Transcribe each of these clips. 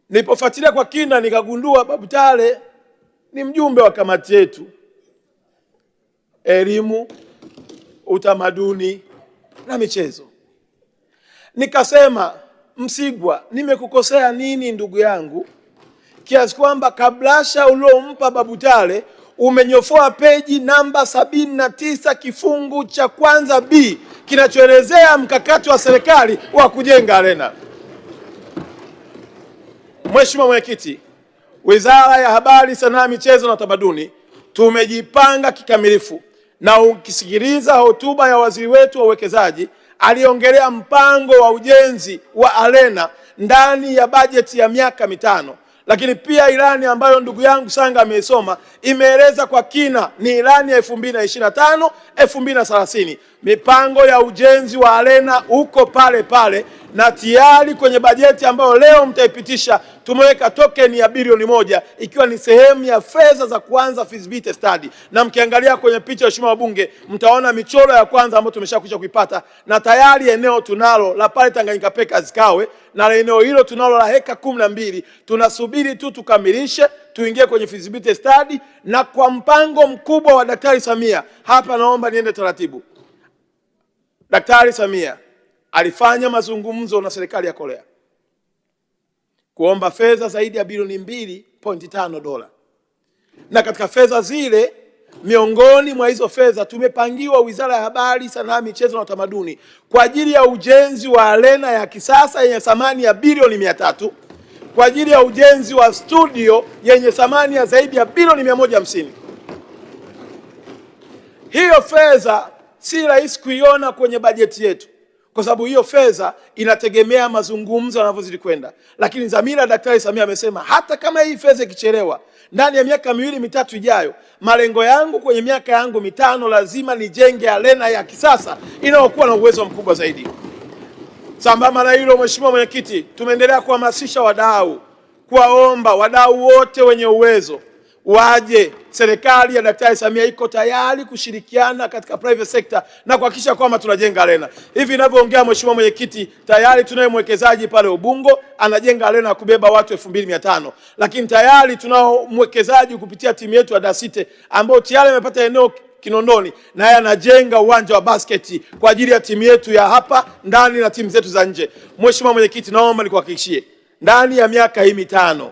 Nilipofuatilia kwa kina nikagundua Babu Tale ni mjumbe wa kamati yetu elimu, utamaduni na michezo. Nikasema, Msigwa, nimekukosea nini ndugu yangu kiasi kwamba kablasha uliompa Babu Tale umenyofoa peji namba 79 kifungu cha kwanza B kinachoelezea mkakati wa serikali wa kujenga arena. Mheshimiwa Mwenyekiti, Wizara ya Habari, Sanaa, Michezo na Utamaduni tumejipanga kikamilifu, na ukisikiliza hotuba ya waziri wetu wa uwekezaji aliongelea mpango wa ujenzi wa arena ndani ya bajeti ya miaka 5. Lakini pia ilani ambayo ndugu yangu Sanga ameisoma imeeleza kwa kina ni ilani ya 2025 2030. Mipango ya ujenzi wa arena uko pale pale, na tayari kwenye bajeti ambayo leo mtaipitisha tumeweka token ya bilioni 1 ikiwa ni sehemu ya fedha za kuanza feasibility study. Na mkiangalia kwenye picha ya Mheshimiwa wabunge mtaona michoro ya kwanza ambayo tumeshakwisha kuipata, na tayari eneo tunalo la pale Tanganyika Packers Kawe, na eneo hilo tunalo la heka 12. Tunasubiri tu tukamilishe tuingie kwenye feasibility study. Na kwa mpango mkubwa wa Daktari Samia, hapa naomba niende taratibu. Daktari Samia alifanya mazungumzo na serikali ya Korea kuomba fedha zaidi ya bilioni 2.5 dola. Na katika fedha zile, miongoni mwa hizo fedha tumepangiwa Wizara ya Habari, Sanaa, Michezo na Utamaduni kwa ajili ya ujenzi wa arena ya kisasa yenye thamani ya bilioni 300, kwa ajili ya ujenzi wa studio yenye thamani ya zaidi ya bilioni 150. Hiyo fedha si rahisi kuiona kwenye bajeti yetu, kwa sababu hiyo fedha inategemea mazungumzo yanavyozidi kwenda. Lakini dhamira ya Daktari Samia amesema hata kama hii fedha ikichelewa, ndani ya miaka 2-3 ijayo, malengo yangu kwenye miaka yangu 5 lazima nijenge arena ya kisasa inayokuwa na uwezo mkubwa zaidi. Sambamba na hilo, Mheshimiwa Mwenyekiti, tumeendelea kuhamasisha wadau, kuwaomba wadau wote wenye uwezo waje. Serikali ya Daktari Samia iko tayari kushirikiana katika private sector na kuhakikisha kwamba tunajenga arena. Hivi ninavyoongea, Mheshimiwa Mwenyekiti, tayari tunaye mwekezaji pale Ubungo anajenga arena ya kubeba watu 2500. Lakini tayari tunao mwekezaji kupitia timu yetu ya Dasite ambao tayari amepata eneo Kinondoni, na yeye anajenga uwanja wa basketi kwa ajili ya timu yetu ya hapa ndani na timu zetu za nje. Mheshimiwa Mwenyekiti, naomba nikuhakikishie ndani ya miaka hii 5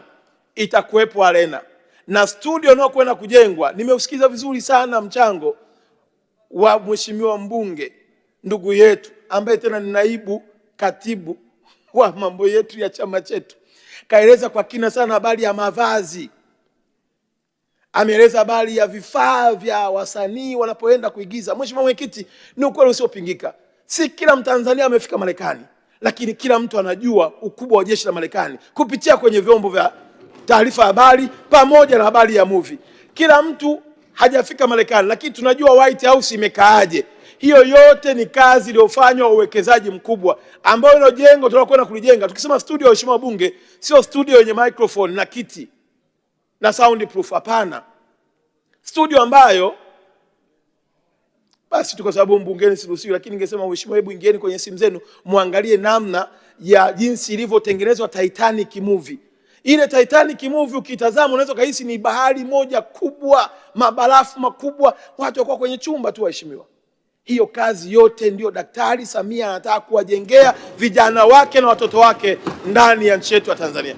itakuwepo arena na studio nao kwenda kujengwa. Nimeusikiza vizuri sana mchango wa Mheshimiwa mbunge ndugu yetu ambaye tena ni naibu katibu wa mambo yetu ya chama chetu. Kaeleza kwa kina sana habari ya mavazi. Ameeleza habari ya vifaa vya wasanii wanapoenda kuigiza. Mheshimiwa Mwenyekiti, ni ukweli usiopingika. Si kila Mtanzania amefika Marekani, lakini kila mtu anajua ukubwa wa jeshi la Marekani kupitia kwenye vyombo vya taarifa habari pamoja na habari ya movie. Kila mtu hajafika Marekani, lakini tunajua White House imekaaje. Hiyo yote ni kazi iliyofanywa, uwekezaji mkubwa ambao ile jengo tunakwenda kulijenga. Tukisema studio, Mheshimiwa bunge, sio studio yenye microphone na kiti na soundproof, hapana. Studio ambayo basi tu kwa sababu mbungeni siruhusiwi, lakini ningesema Mheshimiwa, hebu ingieni kwenye simu zenu muangalie namna ya jinsi ilivyotengenezwa Titanic movie. Ile Titanic movie ukitazama unaweza kuhisi ni bahari moja kubwa, mabarafu makubwa, watu wako kwenye chumba tu. Waheshimiwa, hiyo kazi yote ndio Daktari Samia anataka kuwajengea vijana wake na watoto wake ndani ya nchi yetu ya Tanzania.